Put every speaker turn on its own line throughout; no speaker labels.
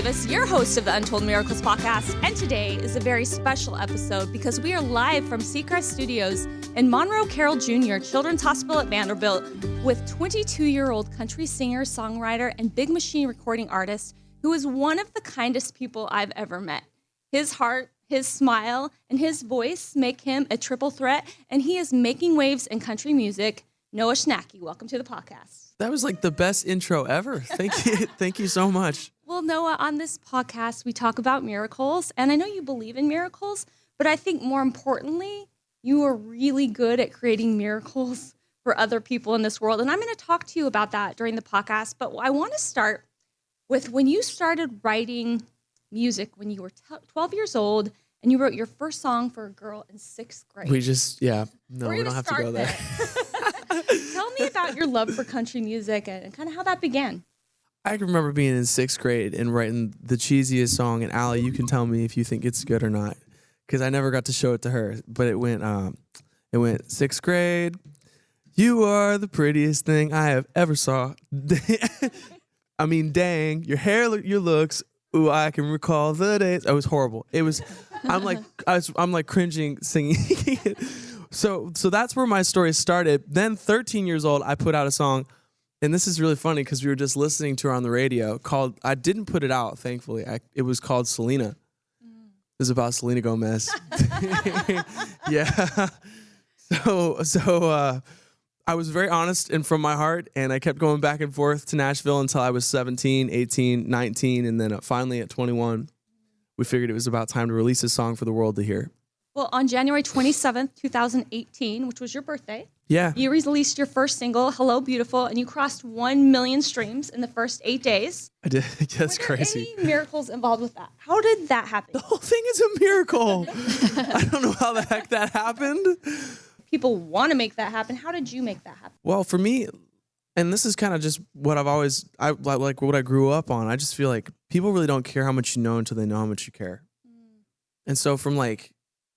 Davis, your host of the Untold Miracles podcast, and today is a very special episode because we are live from Seacrest Studios in Monroe Carroll Jr. Children's Hospital at Vanderbilt with 22-year-old country singer, songwriter, and big machine recording artist who is one of the kindest people I've ever met. His heart, his smile, and his voice make him a triple threat, and he is making waves in country music. Noah Schnacky, welcome to the podcast.
That was like the best intro ever. Thank you. Thank you so much.
Well, Noah, on this podcast, we talk about miracles, and I know you believe in miracles, but I think more importantly, you are really good at creating miracles for other people in this world, and I'm going to talk to you about that during the podcast, but I want to start with when you started writing music when you were 12 years old, and you wrote your first song for a girl in 6th grade.
We don't have to go there.
Tell me about your love for country music and kind of how that began.
I can remember being in 6th grade and writing the cheesiest song, and Allie, you can tell me if you think it's good or not, because I never got to show it to her. But it went 6th grade. You are the prettiest thing I have ever saw. I mean, dang, your hair, your looks. Ooh, I can recall the days. It was horrible. It was. I'm like cringing singing it. So that's where my story started. Then 13 years old, I put out a song, and this is really funny because we were just listening to her on the radio. I didn't put it out, thankfully. It was called Selena. It was about Selena Gomez. Yeah. So I was very honest and from my heart, and I kept going back and forth to Nashville until I was 17, 18, 19, and then finally at 21, we figured it was about time to release a song for the world to hear.
Well, on January 27th, 2018, which was your birthday,
yeah,
you released your first single, Hello Beautiful, and you crossed 1 million streams in the first 8 days.
I did. That's crazy.
Any miracles involved with that? How did that happen?
The whole thing is a miracle. I don't know how the heck that happened.
People want to make that happen. How did you make that happen?
Well, for me, and this is kind of just what I like what I grew up on. I just feel like people really don't care how much you know until they know how much you care. And so from like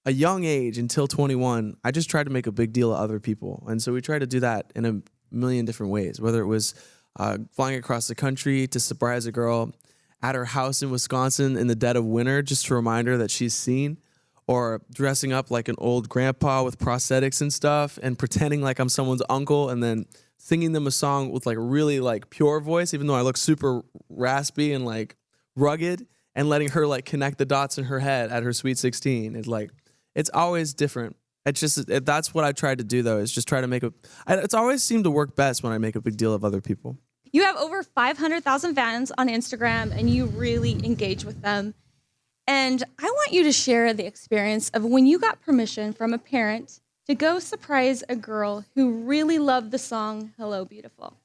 a young age until 21, I just tried to make a big deal of other people. And so we tried to do that in a million different ways, whether it was flying across the country to surprise a girl at her house in Wisconsin in the dead of winter, just to remind her that she's seen, or dressing up like an old grandpa with prosthetics and stuff and pretending like I'm someone's uncle and then singing them a song with like a really like pure voice, even though I look super raspy and like rugged, and letting her like connect the dots in her head at her sweet 16. It's always different. That's what I tried to do though, is just try to it's always seemed to work best when I make a big deal of other people.
You have over 500,000 fans on Instagram, and you really engage with them. And I want you to share the experience of when you got permission from a parent to go surprise a girl who really loved the song Hello Beautiful.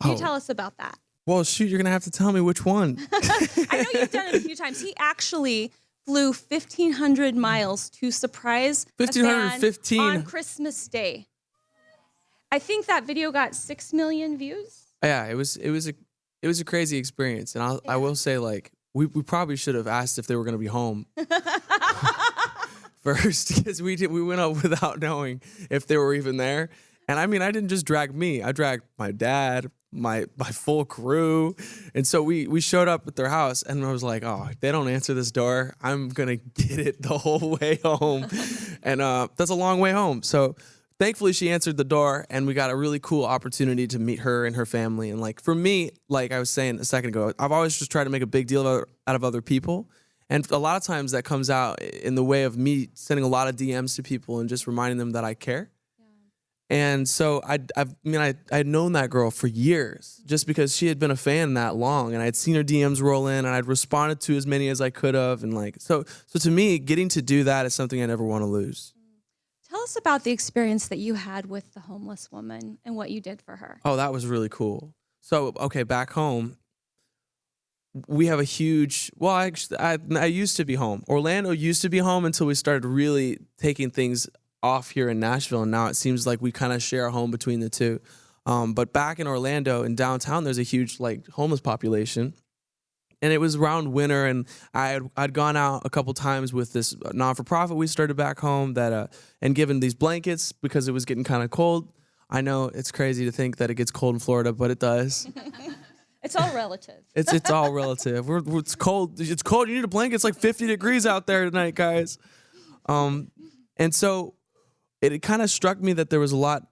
Can you tell us about that?
Well, shoot, you're going to have to tell me which one.
I know you've done it a few times. He actually flew 1,500 miles to surprise a fan on Christmas Day. I think that video got 6 million views.
Yeah, it was a crazy experience. And I will say, like, we probably should have asked if they were going to be home first, because we went up without knowing if they were even there. And I mean, I didn't just drag me. I dragged my dad, my full crew. And so we showed up at their house, and I was like, oh, if they don't answer this door, I'm going to get it the whole way home. And that's a long way home. So thankfully she answered the door, and we got a really cool opportunity to meet her and her family. And like for me, like I was saying a second ago, I've always just tried to make a big deal out of other people. And a lot of times that comes out in the way of me sending a lot of DMs to people and just reminding them that I care. And so I had known that girl for years, just because she had been a fan that long, and I had seen her DMs roll in, and I'd responded to as many as I could have. And like, so to me, getting to do that is something I never want to lose.
Tell us about the experience that you had with the homeless woman and what you did for her.
Oh, that was really cool. So, okay, back home, we have a huge, well, I used to be home. Orlando used to be home until we started really taking things off here in Nashville, and now it seems like we kind of share a home between the two. But back in Orlando, in downtown, there's a huge like homeless population, and it was around winter, and I'd gone out a couple times with this non-for-profit we started back home that and given these blankets because it was getting kind of cold. I know it's crazy to think that it gets cold in Florida, but it does.
It's all relative.
It's all relative. It's cold. It's cold. You need a blanket. It's like 50 degrees out there tonight, guys. And so it kind of struck me that there was a lot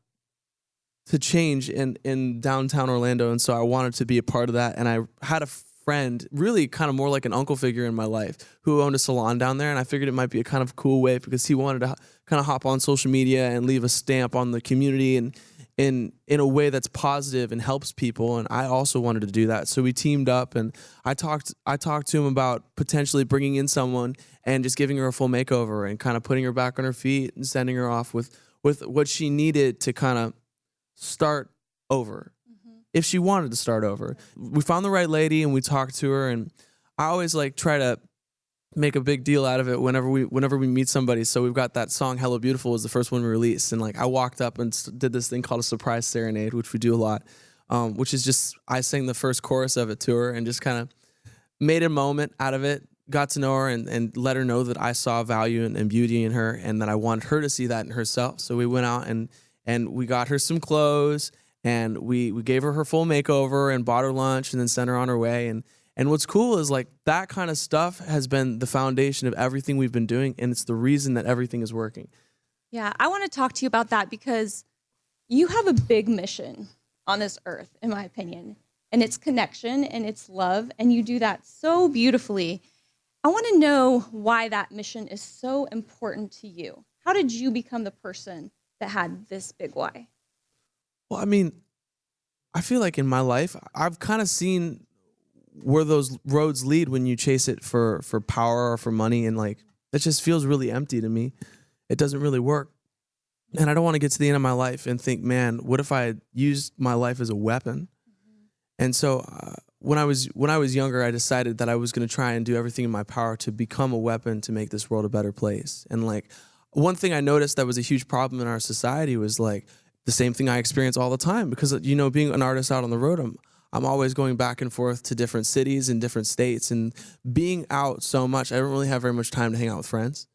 to change in downtown Orlando, and so I wanted to be a part of that. And I had a friend, really kind of more like an uncle figure in my life, who owned a salon down there, and I figured it might be a kind of cool way because he wanted to kind of hop on social media and leave a stamp on the community and in a way that's positive and helps people. And I also wanted to do that, so we teamed up, and I talked to him about potentially bringing in someone and just giving her a full makeover and kind of putting her back on her feet and sending her off with what she needed to kind of start over, if she wanted to start over. We found the right lady and we talked to her, and I always like try to make a big deal out of it whenever we meet somebody. So we've got that song "Hello Beautiful" was the first one we released, and like I walked up and did this thing called a surprise serenade, which we do a lot, which is just I sang the first chorus of it to her and just kind of made a moment out of it, got to know her and let her know that I saw value and beauty in her and that I wanted her to see that in herself. So we went out and we got her some clothes, and we gave her full makeover and bought her lunch and then sent her on her way. And what's cool is like that kind of stuff has been the foundation of everything we've been doing, and it's the reason that everything is working.
Yeah, I want to talk to you about that because you have a big mission on this earth, in my opinion, and it's connection and it's love, and you do that so beautifully. I want to know why that mission is so important to you. How did you become the person that had this big why?
Well, I mean, I feel like in my life, I've kind of seen where those roads lead when you chase it for power or for money, and like it just feels really empty to me. It doesn't really work. And I don't want to get to the end of my life and think, man, what if I had used my life as a weapon? And so when I was younger, I decided that I was going to try and do everything in my power to become a weapon to make this world a better place. And like one thing I noticed that was a huge problem in our society was like the same thing I experience all the time, because, you know, being an artist out on the road, I'm always going back and forth to different cities and different states, and being out so much, I don't really have very much time to hang out with friends.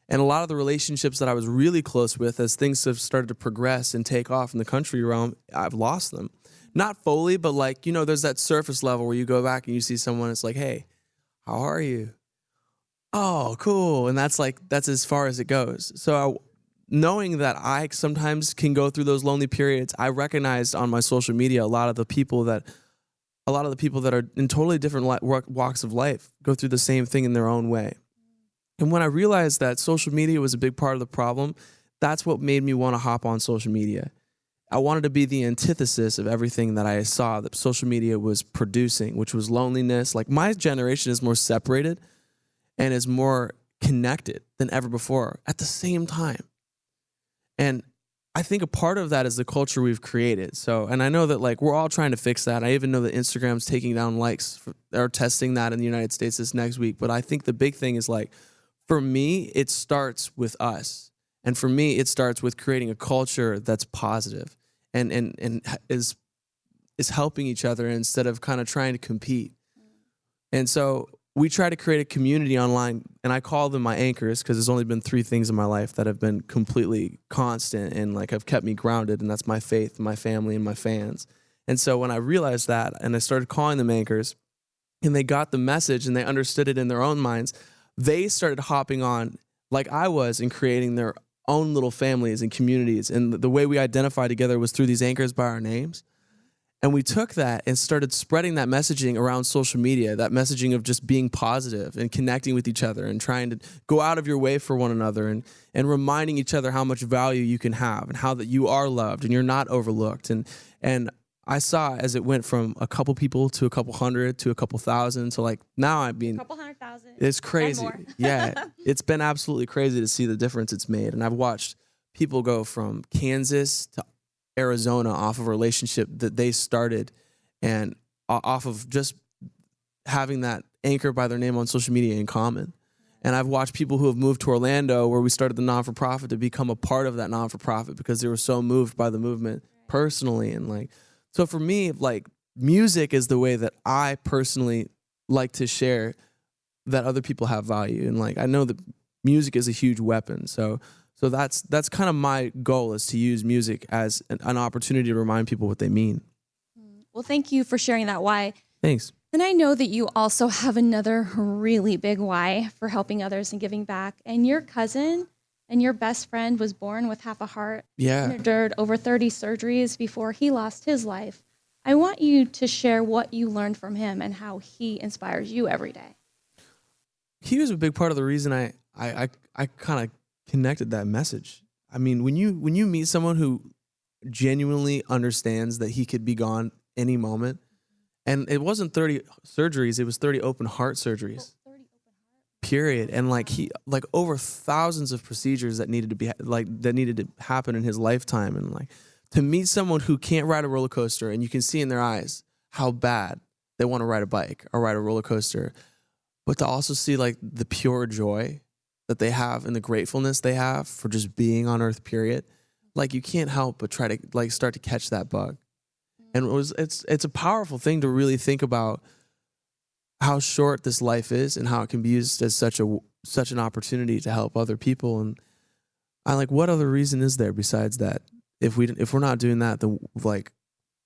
And a lot of the relationships that I was really close with, as things have started to progress and take off in the country realm, I've lost them. Not fully, but like, you know, there's that surface level where you go back and you see someone, it's like, hey, how are you? Oh, cool. And that's as far as it goes. So knowing that I sometimes can go through those lonely periods, I recognized on my social media a lot of the people that are in totally different walks of life go through the same thing in their own way. And when I realized that social media was a big part of the problem, that's what made me want to hop on social media. I wanted to be the antithesis of everything that I saw that social media was producing, which was loneliness. Like my generation is more separated and is more connected than ever before at the same time. And I think a part of that is the culture we've created. So, and I know that like we're all trying to fix that. I even know that Instagram's taking down likes or testing that in the United States this next week. But I think the big thing is like, for me, it starts with us. And for me, it starts with creating a culture that's positive and is helping each other instead of kind of trying to compete. And so we try to create a community online, and I call them my anchors because there's only been 3 things in my life that have been completely constant and like have kept me grounded, and that's my faith, my family, and my fans. And so when I realized that and I started calling them anchors, and they got the message and they understood it in their own minds, they started hopping on like I was and creating their own little families and communities. And the way we identify together was through these anchors by our names. And we took that and started spreading that messaging around social media, that messaging of just being positive and connecting with each other and trying to go out of your way for one another and reminding each other how much value you can have and how that you are loved and you're not overlooked. And I saw as it went from a couple people to a couple hundred to a couple thousand to like now I mean,
a couple 100,000.
It's crazy.
And more.
Yeah, it's been absolutely crazy to see the difference it's made. And I've watched people go from Kansas to Arizona off of a relationship that they started and off of just having that anchor by their name on social media in common. And I've watched people who have moved to Orlando where we started the non-for-profit to become a part of that non-for-profit because they were so moved by the movement personally. And like, so for me, like music is the way that I personally like to share that other people have value. And like, I know that music is a huge weapon. So that's kind of my goal, is to use music as an opportunity to remind people what they mean.
Well, thank you for sharing that why.
Thanks.
And I know that you also have another really big why for helping others and giving back. And your cousin and your best friend was born with half a heart and endured over 30 surgeries before he lost his life. I want you to share what you learned from him and how he inspires you every day.
He was a big part of the reason I kind of connected that message. I mean, when you meet someone who genuinely understands that he could be gone any moment, and it wasn't 30 surgeries, it was 30 open heart surgeries. Period. And like over thousands of procedures that needed to happen in his lifetime, and like to meet someone who can't ride a roller coaster and you can see in their eyes how bad they want to ride a bike or ride a roller coaster, but to also see like the pure joy that they have and the gratefulness they have for just being on earth, period. Like you can't help but try to like start to catch that bug. And it's a powerful thing to really think about how short this life is and how it can be used as such an opportunity to help other people. And I like, what other reason is there besides that? If we're not doing that, then like,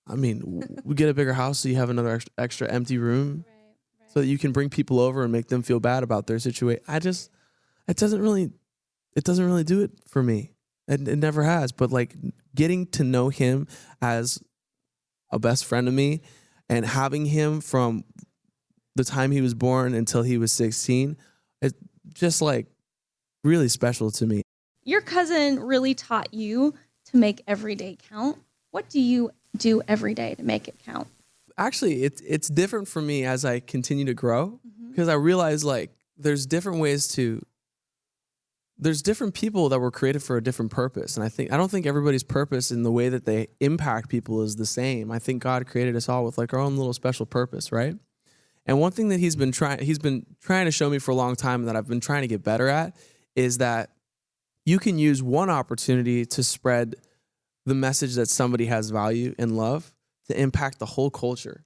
I mean, we get a bigger house so you have another extra empty room, right. So that you can bring people over and make them feel bad about their situation. It doesn't really do it for me. It never has. But like getting to know him as a best friend of me and having him from the time he was born until he was 16, it's just like really special to me.
Your cousin really taught you to make every day count. What do you do every day to make it count?
Actually, it's different for me as I continue to grow, because I realize like there's different people that were created for a different purpose. And I don't think everybody's purpose in the way that they impact people is the same. I think God created us all with like our own little special purpose, right? And one thing that he's been trying to show me for a long time that I've been trying to get better at is that you can use one opportunity to spread the message that somebody has value and love to impact the whole culture.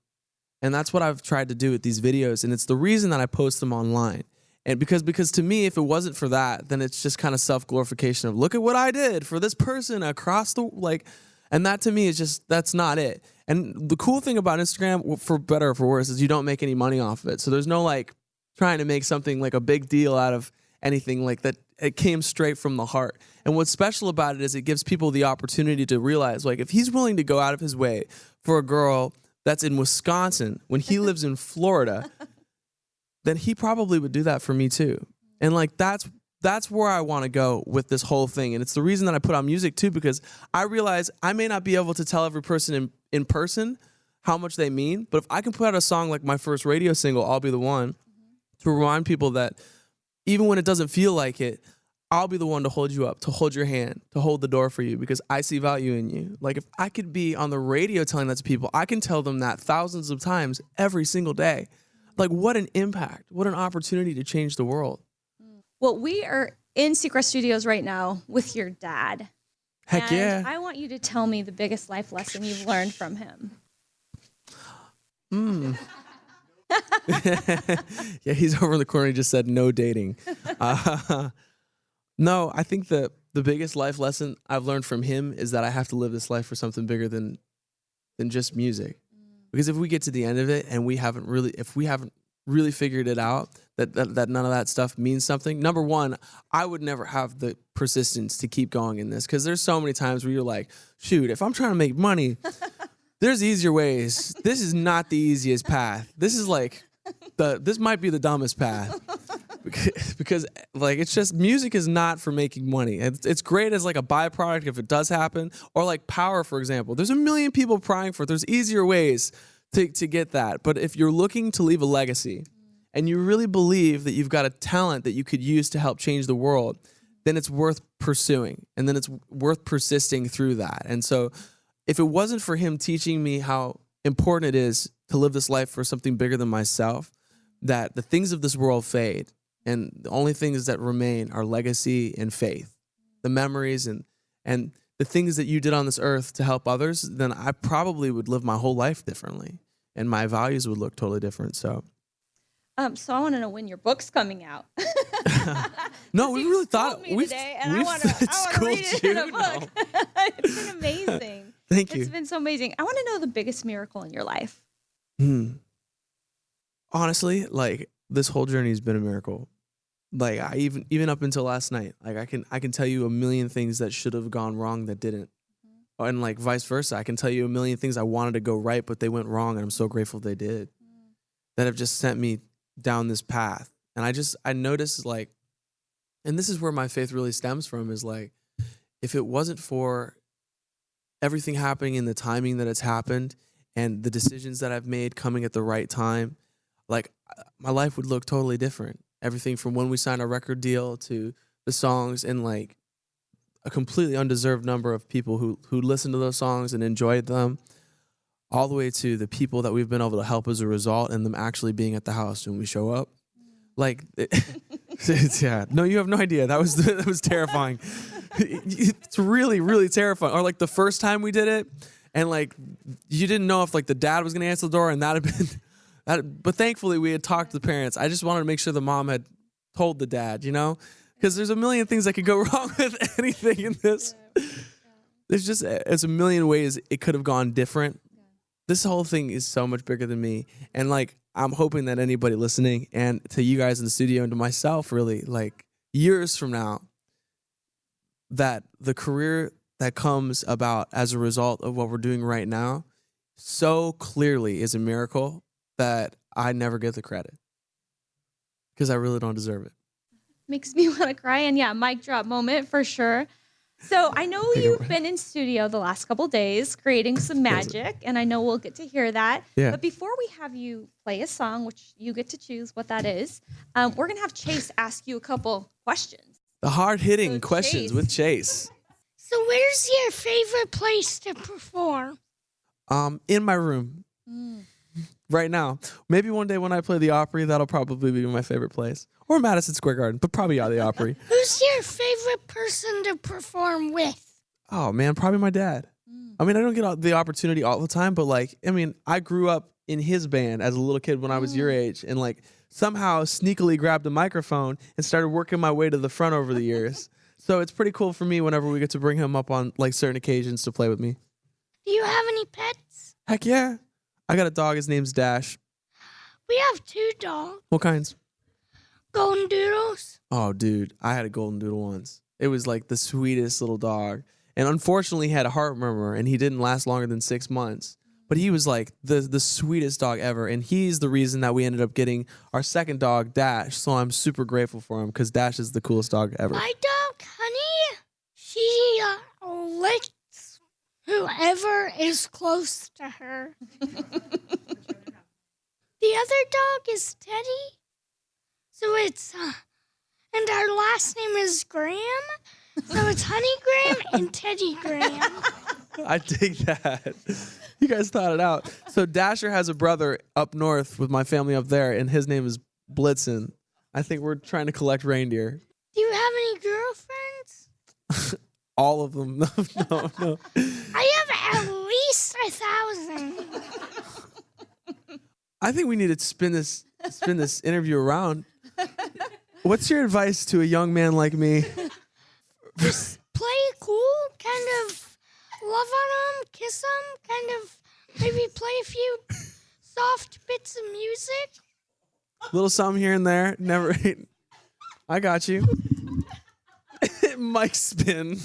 And that's what I've tried to do with these videos. And it's the reason that I post them online. And because to me, if it wasn't for that, then it's just kind of self-glorification of look at what I did for this person across the like, and that to me is just, that's not it. And the cool thing about Instagram, for better or for worse, is you don't make any money off of it. So there's no like trying to make something like a big deal out of anything like that. It came straight from the heart. And what's special about it is it gives people the opportunity to realize like if he's willing to go out of his way for a girl that's in Wisconsin when he lives in Florida, then he probably would do that for me too. And like that's where I want to go with this whole thing. And it's the reason that I put on music too, because I realize I may not be able to tell every person in person how much they mean, but if I can put out a song like my first radio single, I'll Be the One, to remind people that even when it doesn't feel like it, I'll be the one to hold you up, to hold your hand, to hold the door for you because I see value in you. Like if I could be on the radio telling that to people, I can tell them that thousands of times every single day. Like what an impact, what an opportunity to change the world.
Well, we are in Seacrest Studios right now with your dad.
Heck yeah.
I want you to tell me the biggest life lesson you've learned from him.
Yeah, he's over in the corner. He just said no dating. No, I think the biggest life lesson I've learned from him is that I have to live this life for something bigger than just music. Because if we get to the end of it and we haven't really figured it out, that none of that stuff means something. Number one, I would never have the persistence to keep going in this because there's so many times where you're like, shoot, if I'm trying to make money, there's easier ways. This is not the easiest path. This is like this might be the dumbest path. Because like it's just music is not for making money. It's great as like a byproduct if it does happen, or like power, for example. There's a million people prying for it. There's easier ways to get that. But if you're looking to leave a legacy and you really believe that you've got a talent that you could use to help change the world, then it's worth pursuing, and then it's worth persisting through that. And so if it wasn't for him teaching me how important it is to live this life for something bigger than myself, that the things of this world fade, and the only things that remain are legacy and faith, the memories and the things that you did on this earth to help others, then I probably would live my whole life differently and my values would look totally different. So
I want to know when your book's coming out.
No, we really thought
me today, and I want to read it in a book. It's been amazing.
Thank you.
It's been so amazing. I want to know the biggest miracle in your life.
honestly, like this whole journey has been a miracle. Like I even up until last night, like I can tell you a million things that should have gone wrong that didn't. And like vice versa, I can tell you a million things I wanted to go right, but they went wrong, and I'm so grateful they did. That have just sent me down this path. And I noticed like, and this is where my faith really stems from, is like, if it wasn't for everything happening in the timing that it's happened and the decisions that I've made coming at the right time, like my life would look totally different. Everything from when we signed our record deal to the songs, and like a completely undeserved number of people who listened to those songs and enjoyed them, all the way to the people that we've been able to help as a result, and them actually being at the house when we show up. Like, yeah, no, you have no idea. That was terrifying. It's really, really terrifying. Or like the first time we did it, and like you didn't know if like the dad was going to answer the door, and that had been that. But thankfully, we had talked to the parents. I just wanted to make sure the mom had told the dad, you know, because there's a million things that could go wrong with anything in this. It's a million ways it could have gone different. This whole thing is so much bigger than me, and like I'm hoping that anybody listening, and to you guys in the studio, and to myself, really, like years from now, that the career that comes about as a result of what we're doing right now so clearly is a miracle that I never get the credit, because I really don't deserve it.
Makes me want to cry. And yeah, mic drop moment for sure. So I know you've been in studio the last couple days creating some magic, and I know we'll get to hear that.
Yeah.
But before we have you play a song, which you get to choose what that is, we're going to have Chase ask you a couple questions.
The hard-hitting
So,
questions
Chase.
with Chase.
So where's your favorite place to perform?
In my room. Right now. Maybe one day when I play the Opry, that'll probably be my favorite place. Or Madison Square Garden, but probably the Opry.
Who's your favorite person to perform with?
Oh, man, probably my dad. I mean, I don't get the opportunity all the time, but like, I mean, I grew up in his band as a little kid when I was your age, and like somehow sneakily grabbed a microphone and started working my way to the front over the years. So it's pretty cool for me whenever we get to bring him up on like certain occasions to play with me.
Do you have any pets?
Heck yeah. I got a dog. His name's Dash.
We have 2 dogs.
What kinds?
Golden Doodles.
Oh, dude, I had a golden doodle once. It was like the sweetest little dog. And unfortunately, he had a heart murmur, and he didn't last longer than 6 months. But he was like the sweetest dog ever. And he's the reason that we ended up getting our second dog, Dash. So I'm super grateful for him, because Dash is the coolest dog ever.
My dog, Honey, she licks whoever is close to her. The other dog is Teddy. So it's, and our last name is Graham. So it's Honey Graham and Teddy Graham.
I dig that. You guys thought it out. So Dasher has a brother up north with my family up there, and his name is Blitzen. I think we're trying to collect reindeer.
Do you have any girlfriends?
All of them. No.
I have at least 1,000.
I think we need to spin this interview around. What's your advice to a young man like me?
Just play cool, kind of love on them, kiss them, kind of maybe play a few soft bits of music.
Little something here and there. Never. I got you. Mic spin.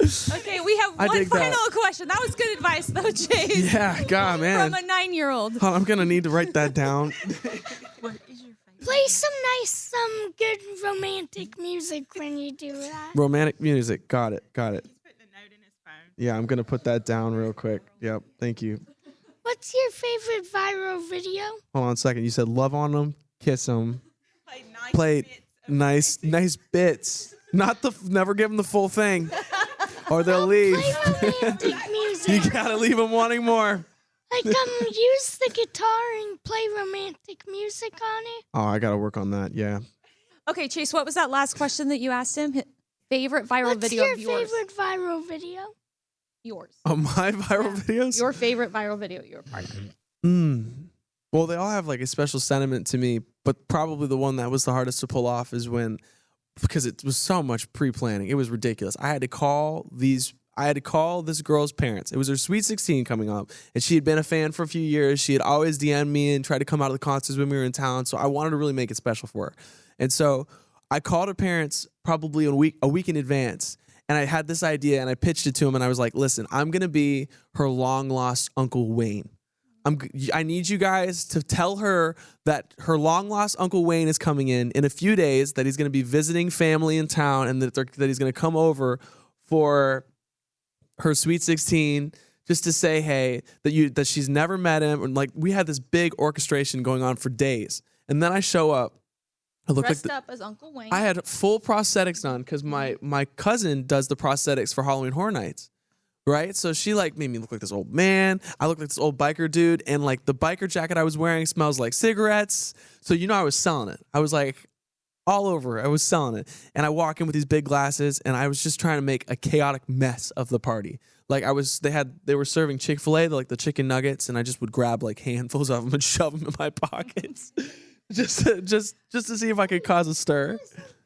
Okay, we have one final question. That was good advice, though, Chase.
Yeah, God, man.
From a 9-year-old.
Oh, I'm going to need to write that down.
Play some good romantic music when you do that.
Romantic music. Got it.
He's putting a note in his phone.
Yeah, I'm going to put that down real quick. Yep, thank you.
What's your favorite viral video?
Hold on a second. You said love on them, kiss them. Play nice bits. Never give them the full thing, or they'll leave.
Play romantic music.
You gotta leave them wanting more.
Like use the guitar and play romantic music on it.
Oh, I gotta work on that. Yeah.
Okay, Chase, what was that last question that you asked him? Favorite viral video of yours?
What's your favorite viral video?
Yours.
Oh, my viral videos?
Your favorite viral video you were part of.
Well, they all have like a special sentiment to me, but probably the one that was the hardest to pull off is because it was so much pre-planning. It was ridiculous. I had to call these I had to call this girl's parents. It was her Sweet 16 coming up, and she had been a fan for a few years. She had always DM'd me and tried to come out of the concerts when we were in town, so I wanted to really make it special for her. And so I called her parents probably a week in advance, and I had this idea, and I pitched it to them, and I was like, listen, I'm going to be her long-lost Uncle Wayne. I need you guys to tell her that her long-lost Uncle Wayne is coming in a few days, that he's going to be visiting family in town, and that he's going to come over for her Sweet 16 just to say, hey, that she's never met him. And like, we had this big orchestration going on for days. And then I show up. I look
Dressed up as Uncle Wayne.
I had full prosthetics on because my cousin does the prosthetics for Halloween Horror Nights. Right? So she like made me look like this old man. I look like this old biker dude. And like the biker jacket I was wearing smells like cigarettes. So I was selling it. I was like all over. I was selling it. And I walk in with these big glasses and I was just trying to make a chaotic mess of the party. Like they were serving Chick-fil-A, like the chicken nuggets, and I just would grab like handfuls of them and shove them in my pockets. just to see if I could cause a stir.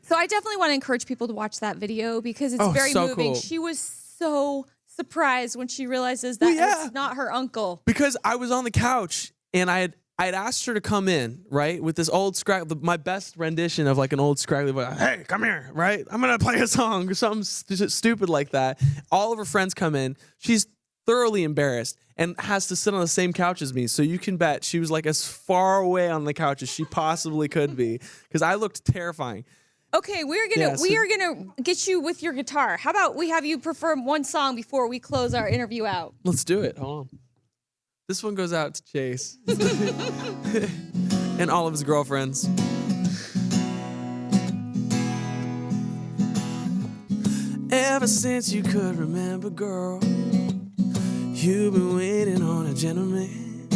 So I definitely want to encourage people to watch that video because it's very
so
moving.
cool.
She was so surprised when she realizes that it's not her uncle.
Because I was on the couch and I had asked her to come in, right, with this old my best rendition of like an old scraggly voice. Hey, come here, right? I'm gonna play a song or something stupid like that. All of her friends come in. She's thoroughly embarrassed and has to sit on the same couch as me. So you can bet she was like as far away on the couch as she possibly could be because I looked terrifying.
Okay, we are gonna get you with your guitar. How about we have you perform one song before we close our interview out?
Let's do it. Hold on. This one goes out to Chase and all of his girlfriends. Ever since you could remember, girl, you've been waiting on a gentleman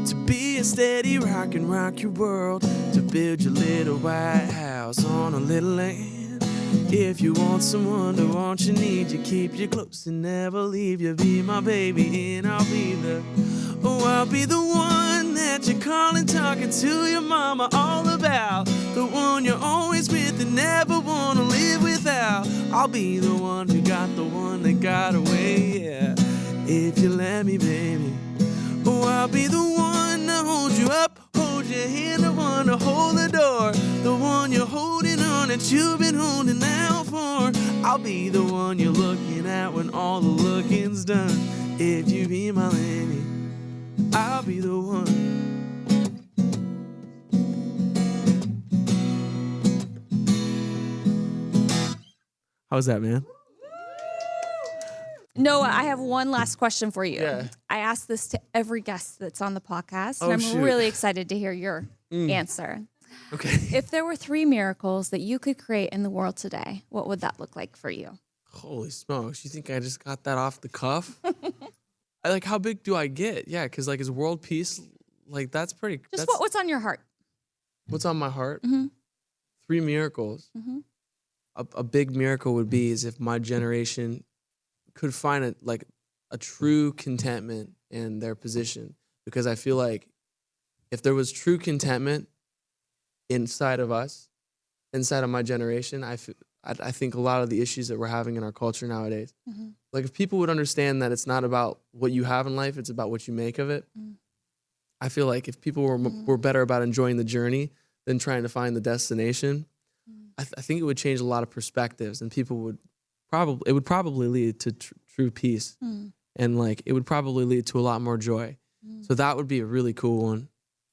to be a steady rock and rock your world, to build your little white house on a little land. If you want someone to want you, need you, keep you close and never leave you, be my baby and I'll be the one that you're calling, talking to your mama all about, the one you're always with and never wanna live without. I'll be the one who got the one that got away, yeah, if you let me, baby. I'll be the one to hold you up, hold your hand, the one to hold the door, the one you're holding on that you've been holding out for. I'll be the one you're looking at when all the looking's done. If you be my lady, I'll be the one. How's that, man?
Noah, I have one last question for you.
Yeah.
I ask this to every guest that's on the podcast, and
Oh,
I'm
shoot.
really excited to hear your answer.
Okay.
If there were 3 miracles that you could create in the world today, what would that look like for you?
Holy smokes. You think I just got that off the cuff? Like, how big do I get? Yeah, because, like, is world peace, like, that's pretty...
Just what's on your heart?
What's on my heart?
Mhm.
3 miracles.
Mhm.
A big miracle would be is if my generation could find a true contentment in their position. Because I feel like if there was true contentment inside of us, inside of my generation, I think a lot of the issues that we're having in our culture nowadays,
Mhm.
like if people would understand that it's not about what you have in life, it's about what you make of it. I feel like if people were better about enjoying the journey than trying to find the destination, I think it would change a lot of perspectives, and people would probably lead to true peace, and like it would probably lead to a lot more joy. So that would be a really cool one.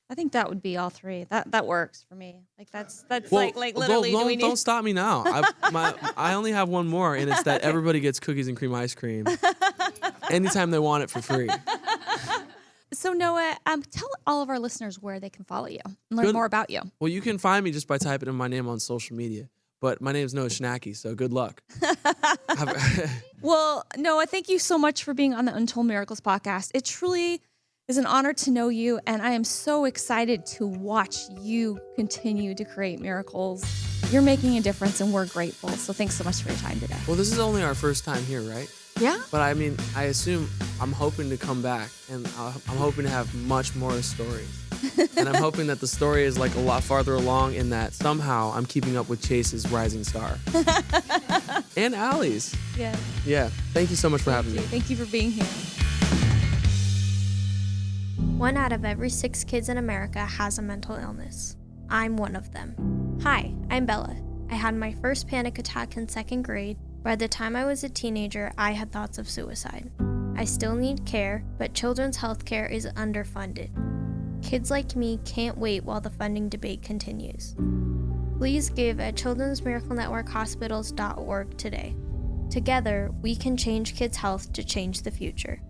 I think that would be all 3. That works for me. Like that's
Well,
like literally. Do we
don't
need...
stop me now. I only have one more, and it's that everybody gets cookies and cream ice cream anytime they want it for free.
So Noah, tell all of our listeners where they can follow you and learn more about you.
Well, you can find me just by typing in my name on social media. But my name's Noah Schnacky, so good luck.
Well, Noah, thank you so much for being on the Untold Miracles podcast. It truly is an honor to know you, and I am so excited to watch you continue to create miracles. You're making a difference, and we're grateful. So thanks so much for your time today.
Well, this is only our first time here, right?
Yeah.
But I mean, I assume I'm hoping to come back, and I'm hoping to have much more stories. And I'm hoping that the story is like a lot farther along in that somehow I'm keeping up with Chase's rising star. And Allie's.
Yeah.
Yeah. Thank you so much for having me.
Thank you for being here.
1 out of every 6 kids in America has a mental illness. I'm one of them. Hi, I'm Bella. I had my first panic attack in 2nd grade. By the time I was a teenager, I had thoughts of suicide. I still need care, but children's health care is underfunded. Kids like me can't wait while the funding debate continues. Please give at childrensmiraclenetworkhospitals.org today. Together, we can change kids' health to change the future.